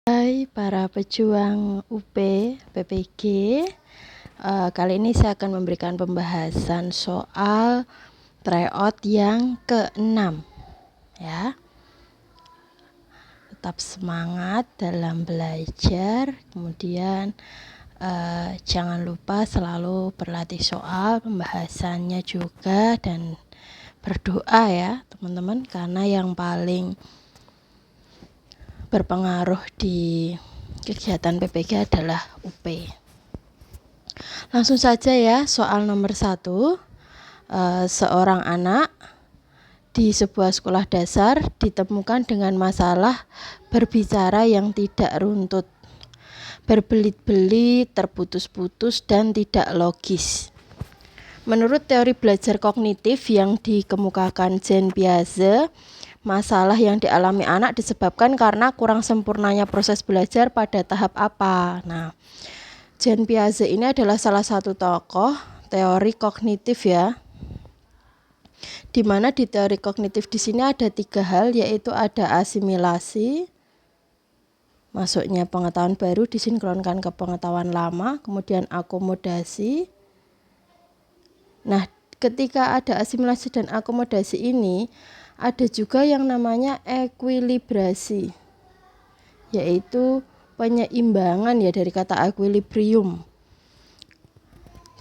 Hai para pejuang UP, PPG. Kali ini saya akan memberikan pembahasan soal tryout yang ke-6 ya. Tetap semangat dalam belajar, kemudian jangan lupa selalu berlatih soal, pembahasannya juga, dan berdoa ya teman-teman, karena yang paling berpengaruh di kegiatan PPG adalah UP. Langsung saja ya, soal nomor 1. Seorang anak di sebuah sekolah dasar ditemukan dengan masalah berbicara yang tidak runtut, berbelit-belit, terputus-putus, dan tidak logis. Menurut teori belajar kognitif yang dikemukakan Jean Piaget, masalah yang dialami anak disebabkan karena kurang sempurnanya proses belajar pada tahap apa. Nah, Jean Piaget ini adalah salah satu tokoh teori kognitif ya. Di mana di teori kognitif di sini ada 3 hal, yaitu ada asimilasi, masuknya pengetahuan baru disinkronkan ke pengetahuan lama, kemudian akomodasi. Nah, ketika ada asimilasi dan akomodasi ini, ada juga yang namanya ekuilibrasi, yaitu penyeimbangan ya, dari kata equilibrium.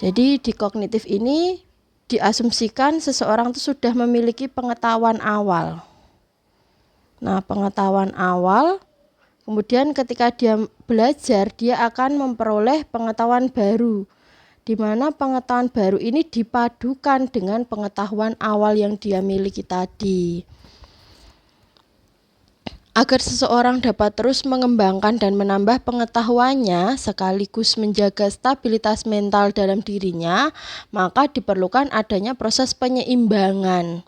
Jadi di kognitif ini diasumsikan seseorang itu sudah memiliki pengetahuan awal. Nah, pengetahuan awal, kemudian ketika dia belajar, dia akan memperoleh pengetahuan baru, di mana pengetahuan baru ini dipadukan dengan pengetahuan awal yang dia miliki tadi. Agar seseorang dapat terus mengembangkan dan menambah pengetahuannya sekaligus menjaga stabilitas mental dalam dirinya, maka diperlukan adanya proses penyeimbangan.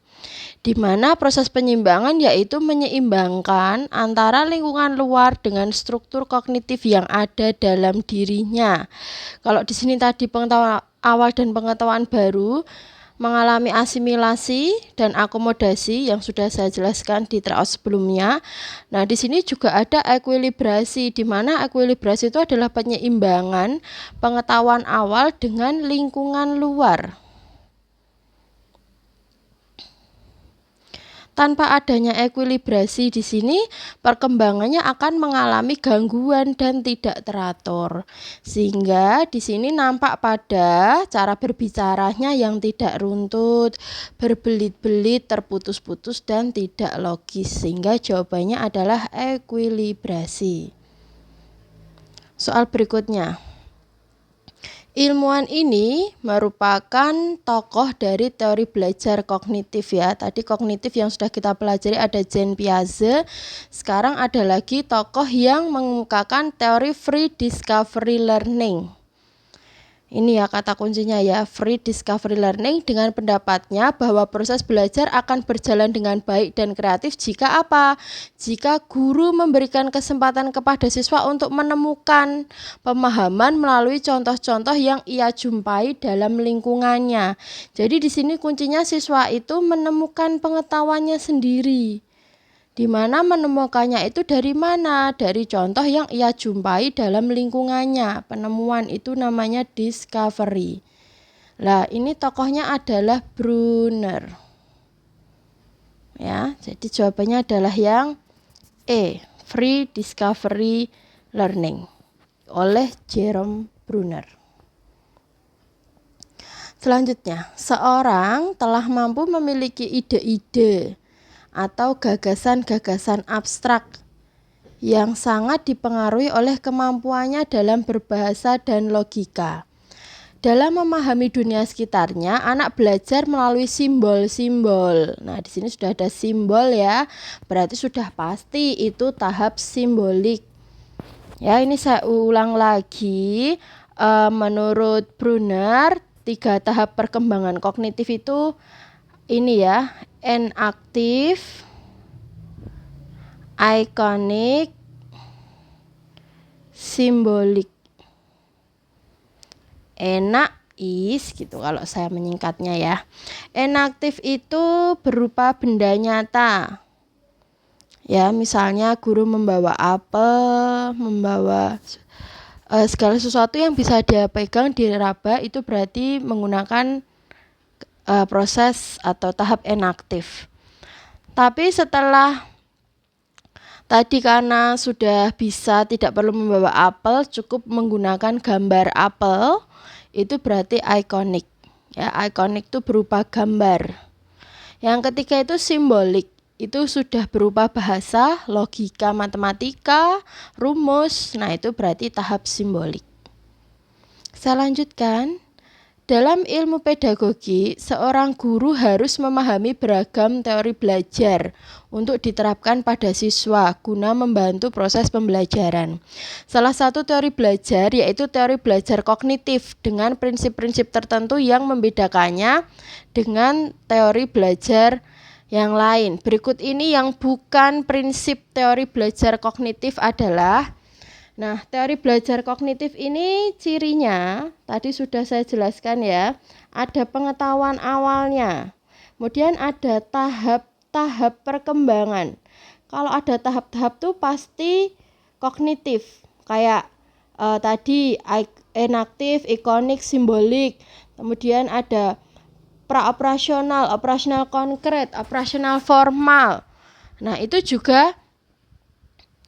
Di mana proses penyeimbangan yaitu menyeimbangkan antara lingkungan luar dengan struktur kognitif yang ada dalam dirinya. Kalau di sini tadi pengetahuan awal dan pengetahuan baru mengalami asimilasi dan akomodasi yang sudah saya jelaskan di tryout sebelumnya. Nah, di sini juga ada ekuilibrasi, di mana ekuilibrasi itu adalah penyeimbangan pengetahuan awal dengan lingkungan luar. Tanpa adanya ekuilibrasi di sini, perkembangannya akan mengalami gangguan dan tidak teratur. Sehingga di sini nampak pada cara berbicaranya yang tidak runtut, berbelit-belit, terputus-putus, dan tidak logis. Sehingga jawabannya adalah ekuilibrasi. Soal berikutnya. Ilmuwan ini merupakan tokoh dari teori belajar kognitif ya. Tadi kognitif yang sudah kita pelajari ada Jean Piaget. Sekarang ada lagi tokoh yang mengemukakan teori free discovery learning. Ini ya kata kuncinya ya, free discovery learning, dengan pendapatnya bahwa proses belajar akan berjalan dengan baik dan kreatif jika apa? Jika guru memberikan kesempatan kepada siswa untuk menemukan pemahaman melalui contoh-contoh yang ia jumpai dalam lingkungannya. Jadi di sini kuncinya siswa itu menemukan pengetahuannya sendiri. Di mana menemukannya itu dari mana? Dari contoh yang ia jumpai dalam lingkungannya. Penemuan itu namanya discovery. Lah, ini tokohnya adalah Brunner. Ya, jadi jawabannya adalah yang E, free discovery learning oleh Jerome Brunner. Selanjutnya, seorang telah mampu memiliki ide-ide atau gagasan-gagasan abstrak yang sangat dipengaruhi oleh kemampuannya dalam berbahasa dan logika. Dalam memahami dunia sekitarnya, anak belajar melalui simbol-simbol. Nah, di sini sudah ada simbol ya, berarti sudah pasti itu tahap simbolik. Ya, ini saya ulang lagi. Menurut Brunner, 3 tahap perkembangan kognitif itu ini ya, enaktif, ikonik, simbolik. Enak is gitu kalau saya menyingkatnya ya. Enaktif itu berupa benda nyata. Ya, misalnya guru membawa apel, membawa segala sesuatu yang bisa dia pegang, diraba, itu berarti menggunakan proses atau tahap enaktif. Tapi setelah tadi karena sudah bisa tidak perlu membawa apel, cukup menggunakan gambar apel, itu berarti ikonik. Ya, ikonik itu berupa gambar. Yang ketiga itu simbolik. Itu sudah berupa bahasa, logika, matematika, rumus. Nah, itu berarti tahap simbolik. Saya lanjutkan. Dalam ilmu pedagogi, seorang guru harus memahami beragam teori belajar untuk diterapkan pada siswa guna membantu proses pembelajaran. Salah satu teori belajar yaitu teori belajar kognitif dengan prinsip-prinsip tertentu yang membedakannya dengan teori belajar yang lain. Berikut ini yang bukan prinsip teori belajar kognitif adalah teori belajar kognitif ini cirinya tadi sudah saya jelaskan ya. Ada pengetahuan awalnya. Kemudian ada tahap-tahap perkembangan. Kalau ada tahap-tahap tuh pasti kognitif. Kayak tadi enaktif, ikonik, simbolik. Kemudian ada praoperasional, operasional konkret, operasional formal. Nah, itu juga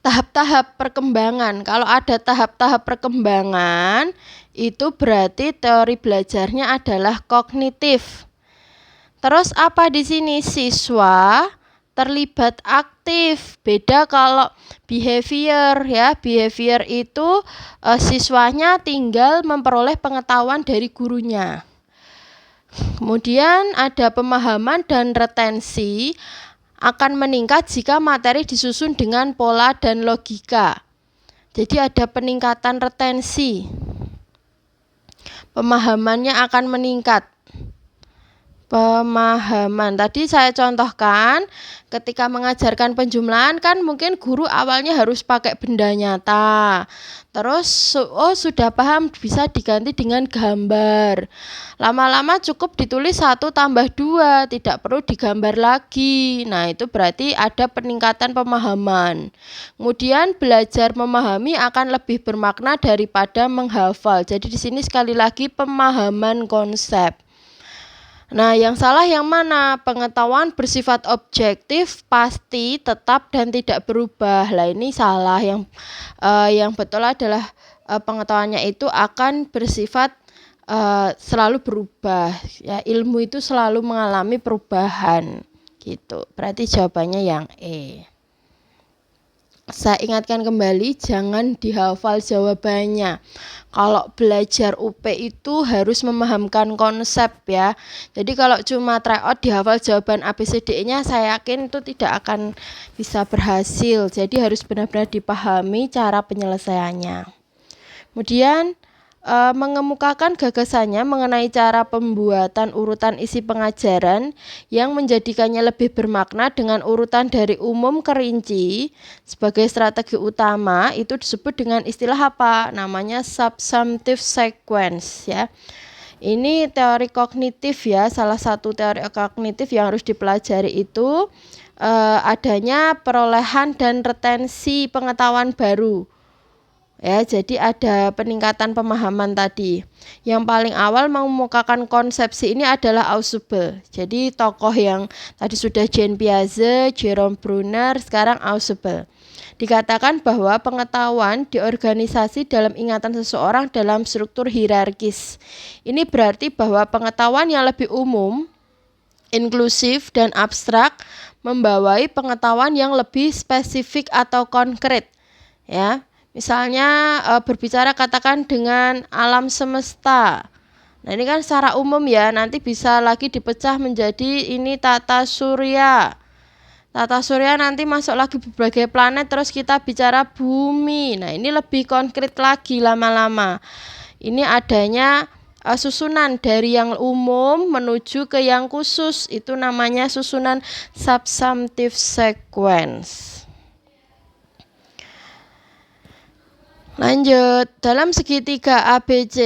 tahap-tahap perkembangan. Kalau ada tahap-tahap perkembangan, itu berarti teori belajarnya adalah kognitif. Terus apa di sini? Siswa terlibat aktif. Beda kalau behavior ya. Behavior itu siswanya tinggal memperoleh pengetahuan dari gurunya. Kemudian ada pemahaman dan retensi akan meningkat jika materi disusun dengan pola dan logika. Jadi ada peningkatan retensi. Pemahamannya akan meningkat. Pemahaman. Tadi saya contohkan ketika mengajarkan penjumlahan kan mungkin guru awalnya harus pakai benda nyata. Terus sudah paham bisa diganti dengan gambar. Lama-lama cukup ditulis 1 tambah 2, tidak perlu digambar lagi. Nah, itu berarti ada peningkatan pemahaman. Kemudian belajar memahami akan lebih bermakna daripada menghafal. Jadi di sini sekali lagi pemahaman konsep. Nah, yang salah yang mana? Pengetahuan bersifat objektif, pasti, tetap, dan tidak berubah. Lah ini salah. Yang betul adalah pengetahuannya itu akan bersifat selalu berubah. Ya, ilmu itu selalu mengalami perubahan. Gitu. Berarti jawabannya yang E. Saya ingatkan kembali, jangan dihafal jawabannya. Kalau belajar UP itu harus memahamkan konsep ya. Jadi kalau cuma tryout dihafal jawaban ABCD-nya, saya yakin itu tidak akan bisa berhasil. Jadi harus benar-benar dipahami cara penyelesaiannya. Kemudian mengemukakan gagasannya mengenai cara pembuatan urutan isi pengajaran yang menjadikannya lebih bermakna dengan urutan dari umum ke rinci sebagai strategi utama, itu disebut dengan istilah apa? Namanya subsumptive sequence ya. Ini teori kognitif ya, salah satu teori kognitif yang harus dipelajari itu adanya perolehan dan retensi pengetahuan baru. Ya, jadi ada peningkatan pemahaman tadi. Yang paling awal mengemukakan konsepsi ini adalah Ausubel. Jadi tokoh yang tadi sudah Jean Piaget, Jerome Bruner, sekarang Ausubel. Dikatakan bahwa pengetahuan diorganisasi dalam ingatan seseorang dalam struktur hierarkis. Ini berarti bahwa pengetahuan yang lebih umum, inklusif, dan abstrak membawai pengetahuan yang lebih spesifik atau konkret. Ya. Misalnya berbicara katakan dengan alam semesta. Nah, ini kan secara umum ya, nanti bisa lagi dipecah menjadi ini tata surya. Tata surya nanti masuk lagi berbagai planet, terus kita bicara bumi. Nah, ini lebih konkret lagi lama-lama. Ini adanya susunan dari yang umum menuju ke yang khusus. Itu namanya susunan subsumptive sequence. Lanjut, dalam segitiga ABC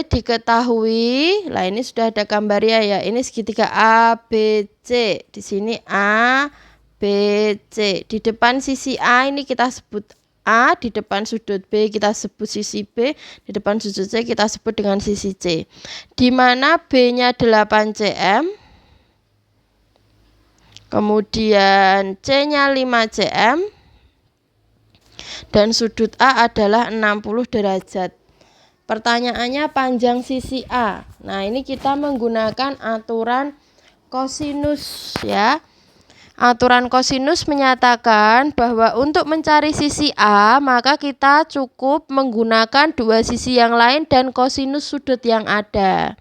diketahui, lah ini sudah ada gambarnya ya. Ini segitiga ABC. Di sini A, BC. Di depan sisi A ini kita sebut A, di depan sudut B kita sebut sisi B, di depan sudut C kita sebut dengan sisi C. Di mana B-nya 8 cm, kemudian C-nya 5 cm, dan sudut A adalah 60 derajat. Pertanyaannya panjang sisi A. Nah, ini kita menggunakan aturan kosinus ya. Aturan kosinus menyatakan bahwa untuk mencari sisi A, maka kita cukup menggunakan dua sisi yang lain dan kosinus sudut yang ada.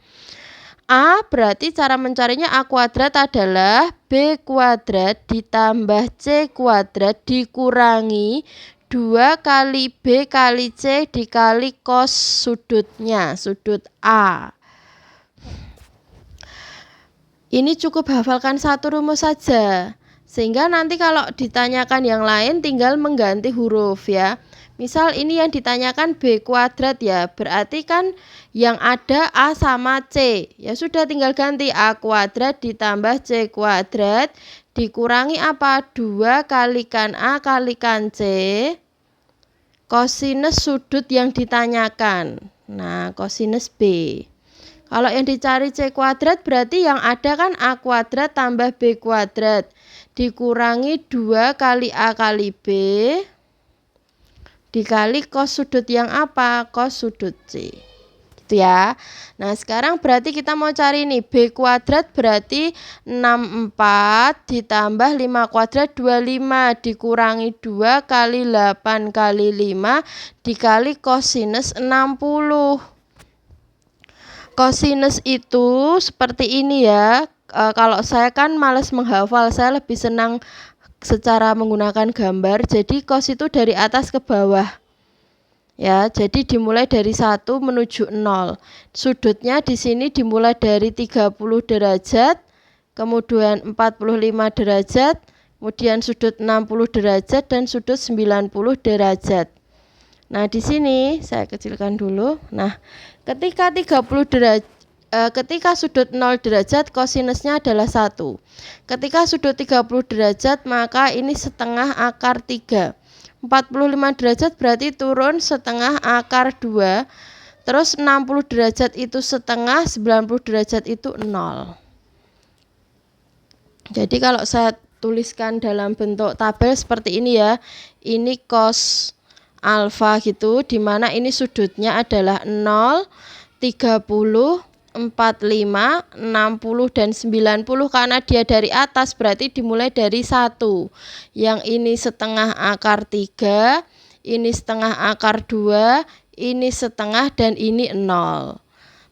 A berarti cara mencarinya A kuadrat adalah B kuadrat ditambah C kuadrat dikurangi 2 kali B kali C dikali cos sudutnya, sudut A. Ini cukup hafalkan satu rumus saja. Sehingga nanti kalau ditanyakan yang lain tinggal mengganti huruf ya. Misal ini yang ditanyakan B kuadrat ya, berarti kan yang ada A sama C. Ya sudah tinggal ganti A kuadrat ditambah C kuadrat dikurangi apa? 2 kalikan A kalikan C kosinus sudut yang ditanyakan. Nah, kosinus B. Kalau yang dicari C kuadrat berarti yang ada kan A kuadrat tambah B kuadrat dikurangi 2 kali A kali B dikali cos sudut yang apa? Cos sudut C. Gitu ya. Nah, sekarang berarti kita mau cari nih B kuadrat berarti 64 ditambah 5 kuadrat 25 dikurangi 2 kali 8 kali 5 dikali kosinus 60. Kosinus itu seperti ini ya. Kalau saya kan males menghafal, saya lebih senang secara menggunakan gambar. Jadi cos itu dari atas ke bawah. Ya, jadi dimulai dari 1 menuju 0. Sudutnya di sini dimulai dari 30 derajat, kemudian 45 derajat, kemudian sudut 60 derajat dan sudut 90 derajat. Nah, di sini saya kecilkan dulu. Nah, ketika 30 derajat ketika sudut 0 derajat kosinusnya adalah 1. Ketika sudut 30 derajat maka ini setengah akar 3. 45 derajat berarti turun setengah akar 2. Terus 60 derajat itu setengah, 90 derajat itu 0. Jadi kalau saya tuliskan dalam bentuk tabel seperti ini ya. Ini cos alfa gitu, dimana ini sudutnya adalah 0, 30, 45, 60 dan 90 karena dia dari atas berarti dimulai dari 1. Yang ini setengah akar 3, ini setengah akar 2, ini setengah dan ini 0.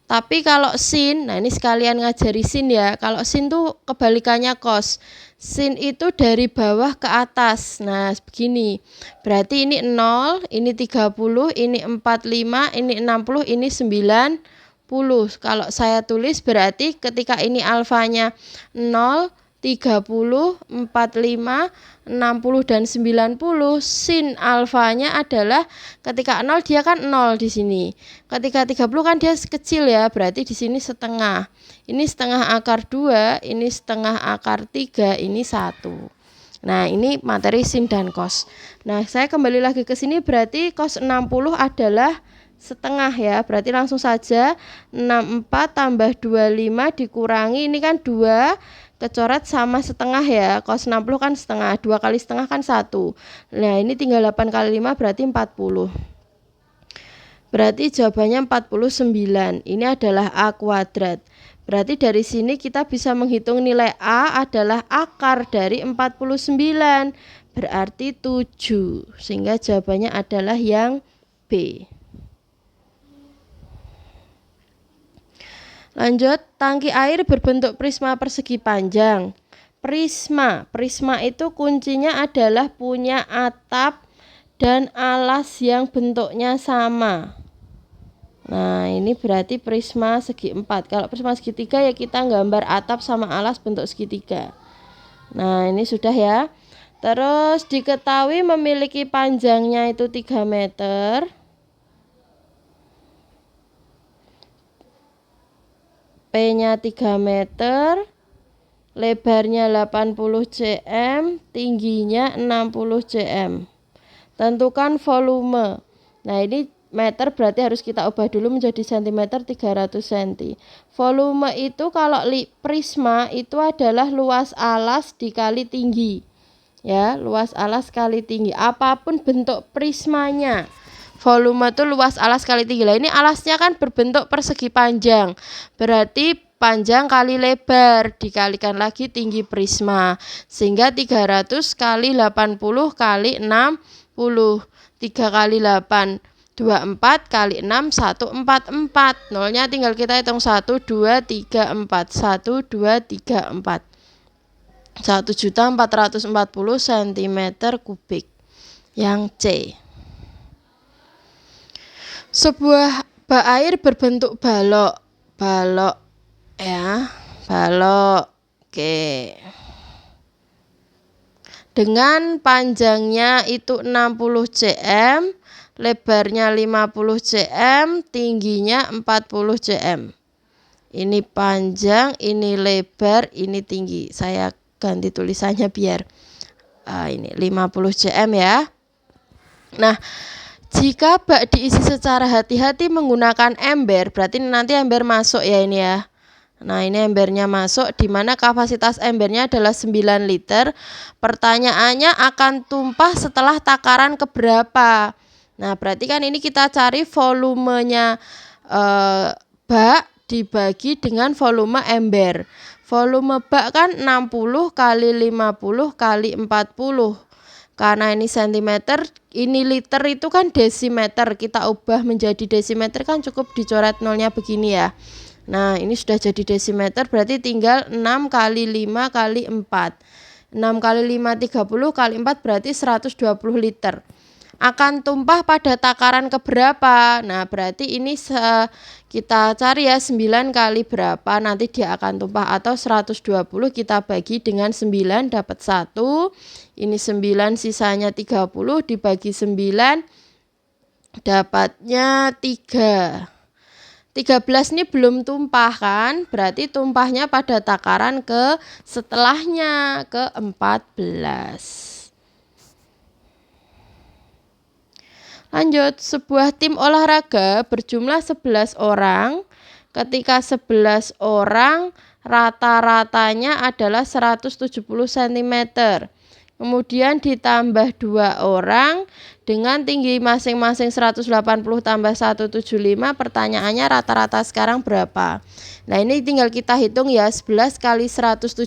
Tapi kalau sin, nah ini sekalian ngajari sin ya. Kalau sin tuh kebalikannya cos. Sin itu dari bawah ke atas. Nah, begini. Berarti ini 0, ini 30, ini 45, ini 60, ini 90. Kalau saya tulis berarti ketika ini alfanya 0, 30, 45, 60 dan 90, sin alfanya adalah ketika 0 dia kan 0 di sini. Ketika 30 kan dia kecil ya, berarti di sini setengah. Ini setengah akar 2, ini setengah akar 3, ini 1. Nah, ini materi sin dan cos. Nah, saya kembali lagi ke sini berarti cos 60 adalah setengah ya, berarti langsung saja 64 tambah 25 dikurangi ini kan 2 kecoret sama setengah ya, cos 60 kan setengah, 2 kali setengah kan 1. Nah ini tinggal 8 kali 5 berarti 40. Berarti jawabannya 49. Ini adalah A kuadrat. Berarti dari sini kita bisa menghitung nilai A adalah akar dari 49. Berarti 7. Sehingga jawabannya adalah yang B. Lanjut, tangki air berbentuk prisma persegi panjang. Prisma itu kuncinya adalah punya atap dan alas yang bentuknya sama. Nah, ini berarti prisma segi 4. Kalau prisma segitiga ya kita gambar atap sama alas bentuk segitiga. Nah, ini sudah ya. Terus diketahui memiliki panjangnya itu 3 meter. P-nya 3 meter, lebarnya 80 cm, tingginya 60 cm. Tentukan volume. Nah, ini meter berarti harus kita ubah dulu menjadi cm 300 cm. Volume itu kalau prisma itu adalah luas alas dikali tinggi. Ya, luas alas kali tinggi. Apapun bentuk prismanya. Volume itu luas alas kali tinggi. Lah ini alasnya kan berbentuk persegi panjang. Berarti panjang kali lebar dikalikan lagi tinggi prisma. Sehingga 300 kali 80 kali 60. 3 kali 8 24 kali 6 144. Nolnya tinggal kita hitung 1 2 3 4 1 2 3 4. 1.440 cm kubik. Yang C. Sebuah bak air berbentuk balok. Balok ya, balok. Oke. Dengan panjangnya itu 60 cm, lebarnya 50 cm, tingginya 40 cm. Ini panjang, ini lebar, ini tinggi. Saya ganti tulisannya biar ini 50 cm ya. Nah, jika bak diisi secara hati-hati menggunakan ember, berarti nanti ember masuk ya ini ya. Nah, ini embernya masuk, di mana kapasitas embernya adalah 9 liter. Pertanyaannya akan tumpah setelah takaran keberapa? Nah, berarti kan ini kita cari volumenya bak dibagi dengan volume ember. Volume bak kan 60 kali 50 kali 40. Karena ini cm, ini liter itu kan desimeter. Kita ubah menjadi desimeter kan cukup dicoret nolnya begini ya. Nah, ini sudah jadi desimeter, berarti tinggal 6 kali 5 kali 4. 6 kali 5 30 kali 4 berarti 120 liter. Akan tumpah pada takaran keberapa? Nah, berarti ini kita cari ya 9 kali berapa nanti dia akan tumpah, atau 120 kita bagi dengan 9 dapat 1. Ini 9 sisanya 30 dibagi 9 dapatnya 3. 13 ini belum tumpah kan, berarti tumpahnya pada takaran ke setelahnya, ke 14. Lanjut, sebuah tim olahraga berjumlah 11 orang. Ketika 11 orang, rata-ratanya adalah 170 cm. Kemudian ditambah 2 orang dengan tinggi masing-masing 180 tambah 175. Pertanyaannya rata-rata sekarang berapa? Nah, ini tinggal kita hitung ya. 11 kali 170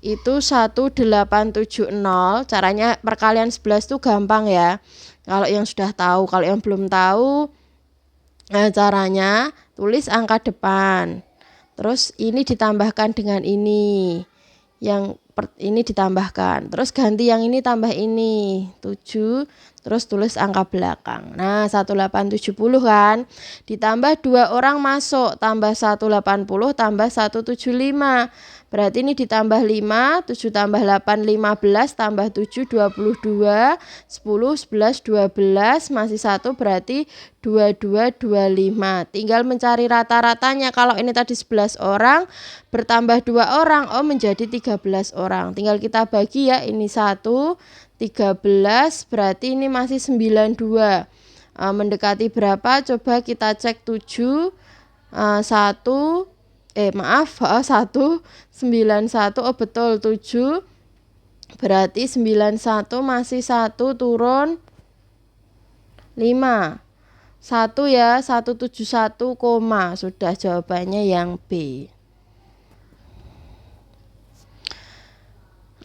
itu 1870. Caranya perkalian 11 itu gampang ya. Kalau yang sudah tahu, kalau yang belum tahu, caranya tulis angka depan. Terus ini ditambahkan dengan ini. Yang ini ditambahkan, terus ganti yang ini tambah ini 7, terus tulis angka belakang. Nah, 1870 kan, ditambah 2 orang masuk, tambah 180 tambah 175. Berarti ini ditambah 5, 7 tambah 8 15 tambah 7 22, 10 11 12 masih 1 berarti 22 25. Tinggal mencari rata-ratanya. Kalau ini tadi 11 orang bertambah 2 orang menjadi 13 orang. Tinggal kita bagi ya, ini 1 13 berarti ini masih 92. Mendekati berapa? Coba kita cek 7 191. Oh betul 7. Berarti 91 masih 1 turun 5. 1 ya, 171, sudah jawabannya yang B.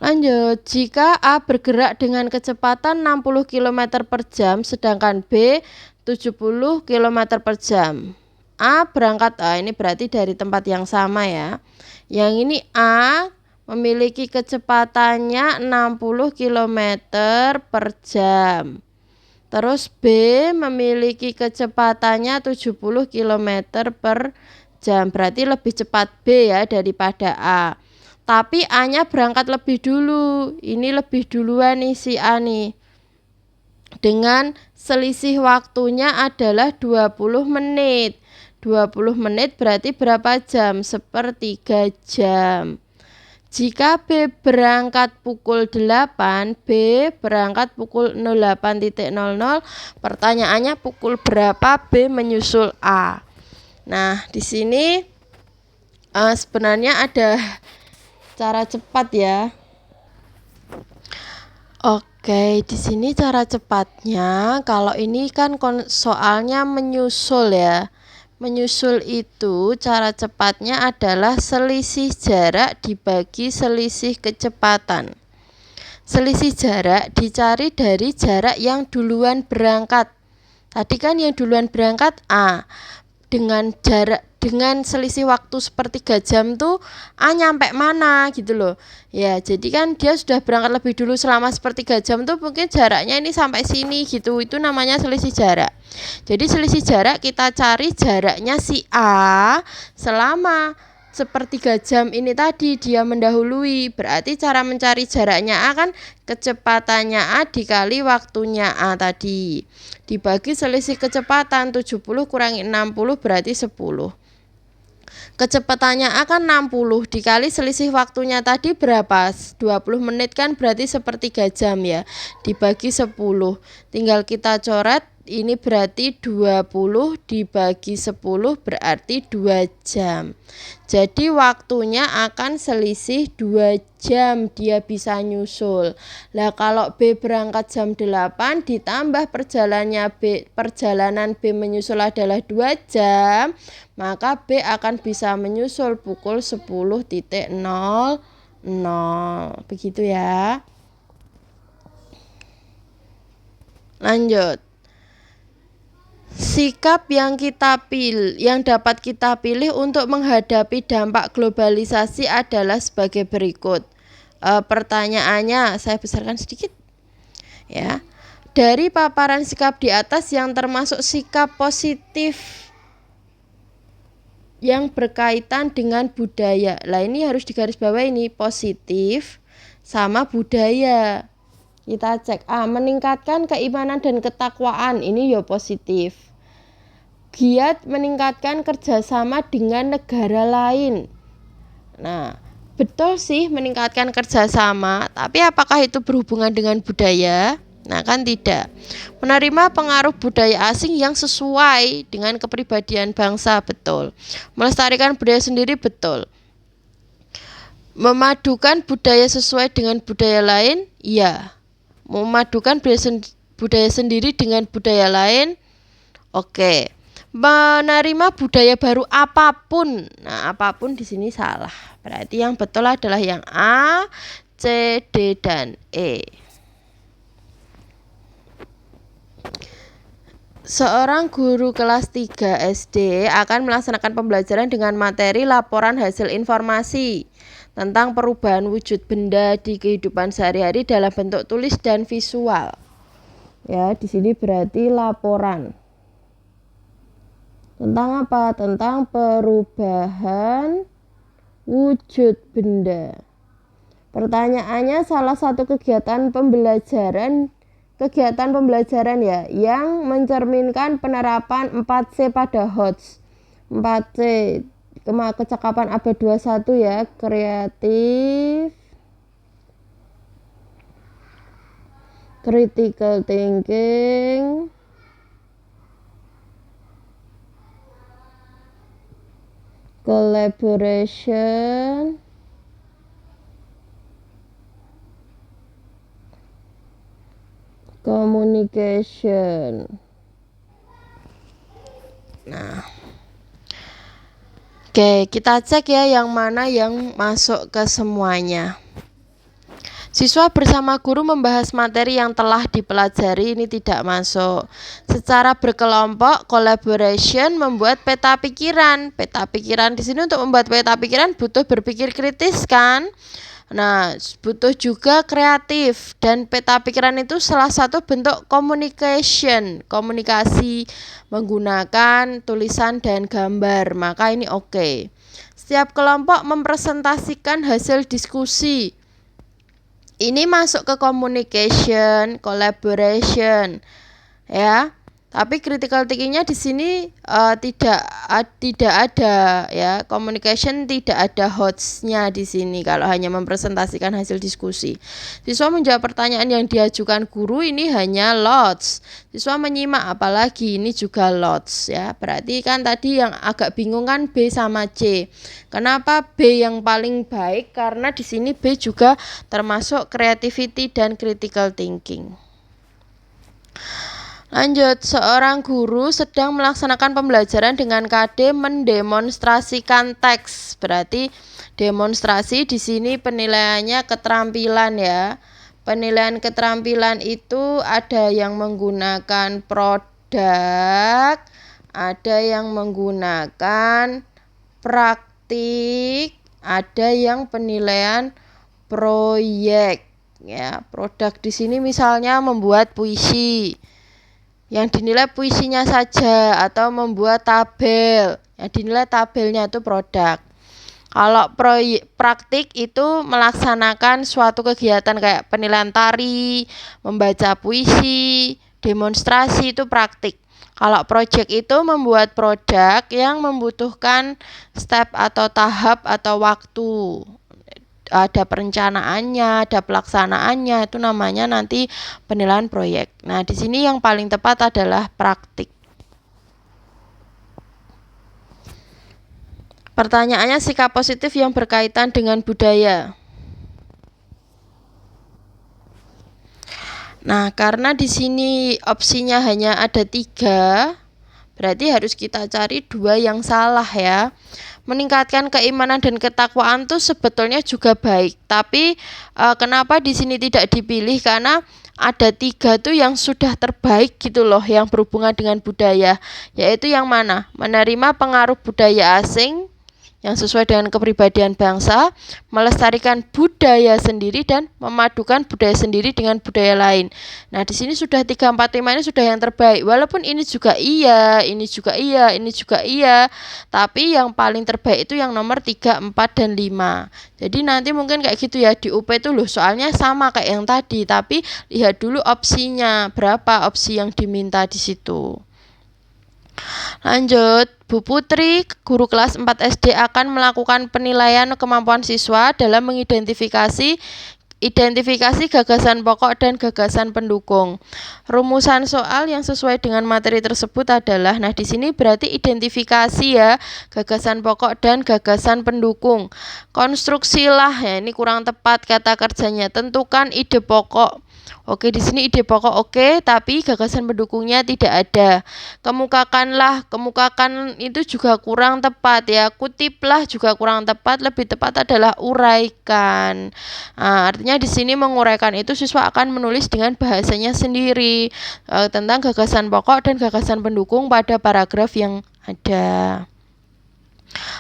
Lanjut, jika A bergerak dengan kecepatan 60 km per jam sedangkan B 70 km per jam. A berangkat, ini berarti dari tempat yang sama ya. Yang ini A memiliki kecepatannya 60 km per jam. Terus B memiliki kecepatannya 70 km per jam. Berarti lebih cepat B ya daripada A. Tapi A-nya berangkat lebih dulu. Ini lebih duluan nih si A nih. Dengan selisih waktunya adalah 20 menit. 20 menit berarti berapa jam? 1/3 jam. Jika B berangkat pukul 8, B berangkat pukul 08.00, pertanyaannya pukul berapa B menyusul A. Nah, di sini sebenarnya ada cara cepat ya. Oke, di sini cara cepatnya, kalau ini kan soalnya menyusul ya. Menyusul itu cara cepatnya adalah selisih jarak dibagi selisih kecepatan. Selisih jarak dicari dari jarak yang duluan berangkat. Tadi kan yang duluan berangkat A. Dengan selisih waktu sepertiga jam tuh A nyampe mana gitu loh. Ya, jadi kan dia sudah berangkat lebih dulu selama sepertiga jam tuh mungkin jaraknya ini sampai sini gitu. Itu namanya selisih jarak. Jadi selisih jarak kita cari jaraknya si A selama sepertiga jam ini tadi dia mendahului. Berarti cara mencari jaraknya A kan kecepatannya A dikali waktunya A tadi. Dibagi selisih kecepatan 70 kurangi 60 berarti 10. Kecepatannya A kan 60 dikali selisih waktunya tadi berapa? 20 menit kan berarti sepertiga jam ya. Dibagi 10. Tinggal kita coret. Ini berarti 20 dibagi 10 berarti 2 jam. Jadi waktunya akan selisih 2 jam dia bisa nyusul. Lah kalau B berangkat jam 8 ditambah perjalanan B menyusul adalah 2 jam, maka B akan bisa menyusul pukul 10.00. Begitu ya. Lanjut. Sikap yang dapat kita pilih untuk menghadapi dampak globalisasi adalah sebagai berikut. Pertanyaannya saya besarkan sedikit. Ya. Dari paparan sikap di atas yang termasuk sikap positif yang berkaitan dengan budaya. Lah ini harus digarisbawahi ini positif sama budaya. Kita cek meningkatkan keimanan dan ketakwaan, ini ya positif. Giat meningkatkan kerjasama dengan negara lain. Nah, betul sih meningkatkan kerjasama, tapi apakah itu berhubungan dengan budaya? Nah kan tidak. Menerima pengaruh budaya asing yang sesuai dengan kepribadian bangsa, betul. Melestarikan budaya sendiri, betul. Memadukan budaya sesuai dengan budaya lain, iya. Memadukan budaya sendiri dengan budaya lain, oke. Menerima budaya baru apapun, nah apapun di sini salah. Berarti yang betul adalah yang A, C, D, dan E. Seorang guru kelas 3 SD akan melaksanakan pembelajaran dengan materi laporan hasil informasi tentang perubahan wujud benda di kehidupan sehari-hari dalam bentuk tulis dan visual. Ya, di sini berarti laporan. Tentang apa? Tentang perubahan wujud benda. Pertanyaannya salah satu kegiatan pembelajaran ya yang mencerminkan penerapan 4C pada HOTS. 4C kecakapan abad 21 ya, kreatif, critical thinking, collaboration, communication. Nah, oke, kita cek ya yang mana yang masuk ke semuanya. Siswa bersama guru membahas materi yang telah dipelajari, ini tidak masuk. Secara berkelompok, collaboration, membuat peta pikiran. Peta pikiran di sini untuk membuat peta pikiran butuh berpikir kritis kan? Nah, butuh juga kreatif, dan peta pikiran itu salah satu bentuk komunikasi menggunakan tulisan dan gambar, maka ini oke. Setiap kelompok mempresentasikan hasil diskusi. Ini masuk ke communication, collaboration, ya. Tapi critical thinkingnya di sini tidak ada ya, communication tidak ada hostnya di sini kalau hanya mempresentasikan hasil diskusi. Siswa menjawab pertanyaan yang diajukan guru ini hanya lots. Siswa menyimak apalagi ini juga lots ya. Berarti kan tadi yang agak bingung kan B sama C. Kenapa B yang paling baik? Karena di sini B juga termasuk creativity dan critical thinking. Lanjut, seorang guru sedang melaksanakan pembelajaran dengan KD mendemonstrasikan teks. Berarti demonstrasi di sini penilaiannya keterampilan ya. Penilaian keterampilan itu ada yang menggunakan produk, ada yang menggunakan praktik, ada yang penilaian proyek ya. Produk di sini misalnya membuat puisi, yang dinilai puisinya saja, atau membuat tabel, yang dinilai tabelnya itu produk. Kalau praktik itu melaksanakan suatu kegiatan kayak penilaian tari, membaca puisi, demonstrasi, itu praktik. Kalau project itu membuat produk yang membutuhkan step atau tahap atau waktu. Ada perencanaannya, ada pelaksanaannya, itu namanya nanti penilaian proyek. Nah, di sini yang paling tepat adalah praktik. Pertanyaannya, sikap positif yang berkaitan dengan budaya. Nah, karena di sini opsinya hanya ada 3, berarti harus kita cari 2 yang salah ya. Meningkatkan keimanan dan ketakwaan tuh sebetulnya juga baik, tapi kenapa di sini tidak dipilih? Karena ada 3 tuh yang sudah terbaik gitu loh, yang berhubungan dengan budaya, yaitu yang mana? Menerima pengaruh budaya asing yang sesuai dengan kepribadian bangsa, melestarikan budaya sendiri, dan memadukan budaya sendiri dengan budaya lain. Nah, di sini sudah 3, 4, 5 ini sudah yang terbaik. Walaupun ini juga iya, ini juga iya, ini juga iya, tapi yang paling terbaik itu yang nomor 3, 4, dan 5. Jadi nanti mungkin kayak gitu ya, di UP itu loh soalnya sama kayak yang tadi, tapi lihat dulu opsinya, berapa opsi yang diminta di situ. Lanjut, Bu Putri, guru kelas 4 SD akan melakukan penilaian kemampuan siswa dalam mengidentifikasi gagasan pokok dan gagasan pendukung. Rumusan soal yang sesuai dengan materi tersebut adalah, nah di sini berarti identifikasi ya, gagasan pokok dan gagasan pendukung. Konstruksilah, ya ini kurang tepat kata kerjanya. Tentukan ide pokok. Oke, di sini ide pokok oke, tapi gagasan pendukungnya tidak ada. Kemukakan itu juga kurang tepat ya. Kutiplah juga kurang tepat, lebih tepat adalah uraikan. Nah, artinya di sini menguraikan itu siswa akan menulis dengan bahasanya sendiri tentang gagasan pokok dan gagasan pendukung pada paragraf yang ada.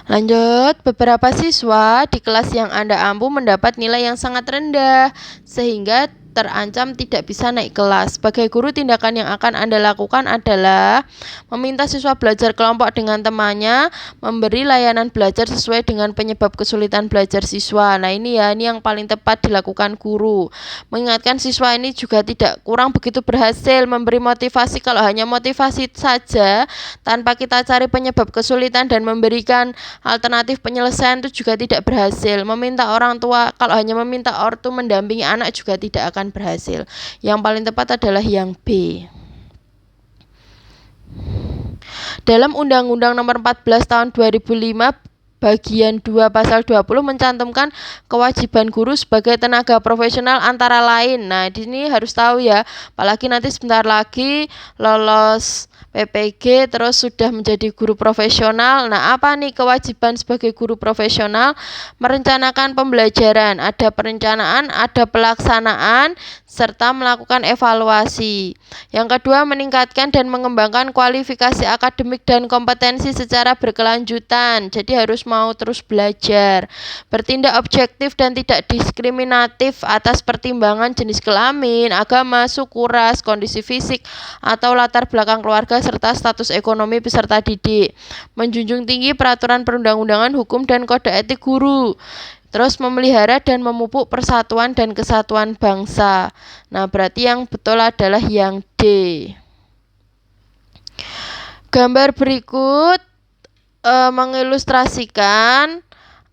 Lanjut, beberapa siswa di kelas yang Anda ampu mendapat nilai yang sangat rendah sehingga terancam tidak bisa naik kelas. Sebagai guru, tindakan yang akan Anda lakukan adalah meminta siswa belajar kelompok dengan temannya, memberi layanan belajar sesuai dengan penyebab kesulitan belajar siswa. Nah, ini yang paling tepat dilakukan guru. Mengingatkan siswa ini juga tidak kurang begitu berhasil. Memberi motivasi, kalau hanya motivasi saja tanpa kita cari penyebab kesulitan dan memberikan alternatif penyelesaian itu juga tidak berhasil. Meminta orang tua, kalau hanya meminta ortu mendampingi anak juga tidak akan berhasil. Yang paling tepat adalah yang B. Dalam Undang-Undang Nomor 14 Tahun 2005 Bagian 2 Pasal 20 mencantumkan kewajiban guru sebagai tenaga profesional antara lain. Nah, di sini harus tahu ya, apalagi nanti sebentar lagi lolos PPG terus sudah menjadi guru profesional. Nah, apa nih kewajiban sebagai guru profesional? Merencanakan pembelajaran, ada perencanaan, ada pelaksanaan, serta melakukan evaluasi. Yang kedua, meningkatkan dan mengembangkan kualifikasi akademik dan kompetensi secara berkelanjutan. Jadi harus mau terus belajar. Bertindak objektif dan tidak diskriminatif atas pertimbangan jenis kelamin, agama, suku, ras, kondisi fisik, atau latar belakang keluarga serta status ekonomi peserta didik. Menjunjung tinggi peraturan perundang-undangan, hukum, dan kode etik guru. Terus memelihara dan memupuk persatuan dan kesatuan bangsa. Nah, berarti yang betul adalah yang D. Gambar berikut mengilustrasikan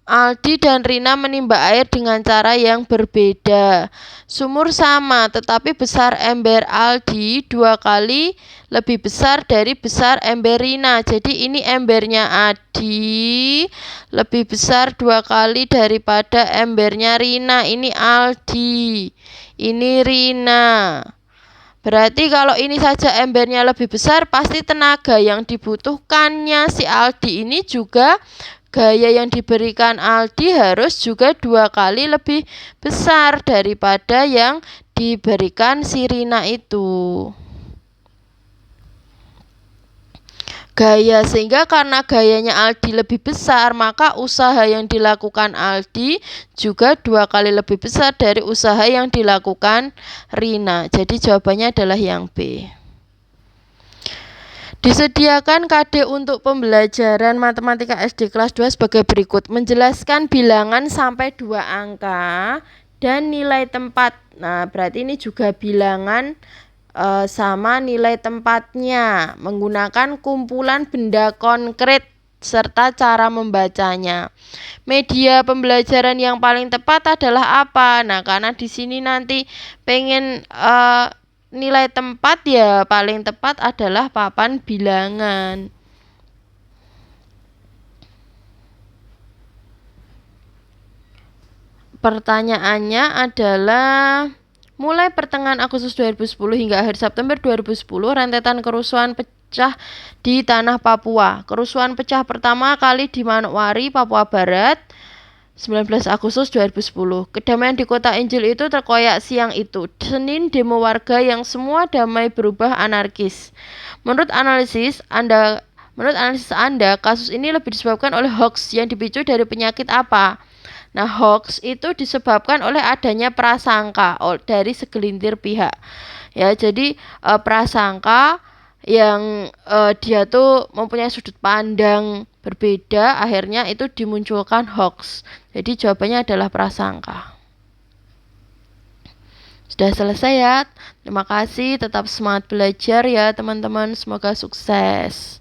Aldi dan Rina menimba air dengan cara yang berbeda. Sumur sama, tetapi besar ember Aldi 2 kali lebih besar dari besar ember Rina. Jadi ini embernya Adi lebih besar 2 kali daripada embernya Rina. Ini Aldi, ini Rina. Berarti kalau ini saja embernya lebih besar, pasti tenaga yang dibutuhkannya si Aldi ini juga gaya yang diberikan Aldi harus juga 2 kali lebih besar daripada yang diberikan si Rina itu. Sehingga karena gayanya Aldi lebih besar, maka usaha yang dilakukan Aldi juga 2 kali lebih besar dari usaha yang dilakukan Rina. Jadi jawabannya adalah yang B. Disediakan KD untuk pembelajaran matematika SD kelas 2 sebagai berikut. Menjelaskan bilangan sampai 2 angka dan nilai tempat. Nah, berarti ini juga bilangan sama nilai tempatnya. Menggunakan kumpulan benda konkret serta cara membacanya. Media pembelajaran yang paling tepat adalah apa? Nah, karena di sini nanti pengen nilai tempat, ya paling tepat adalah papan bilangan. Pertanyaannya adalah, mulai pertengahan Agustus 2010 hingga akhir September 2010, rentetan kerusuhan pecah di tanah Papua. Kerusuhan pecah pertama kali di Manokwari, Papua Barat, 19 Agustus 2010. Kedamaian di kota Injil itu terkoyak siang itu. Senin, demo warga yang semua damai berubah anarkis. Menurut analisis Anda, kasus ini lebih disebabkan oleh hoax yang dipicu dari penyakit apa? Nah, hoax itu disebabkan oleh adanya prasangka dari segelintir pihak. Ya, jadi prasangka yang dia tuh mempunyai sudut pandang berbeda, akhirnya itu dimunculkan hoax. Jadi jawabannya adalah prasangka. Sudah selesai ya. Terima kasih, tetap semangat belajar ya teman-teman. Semoga sukses.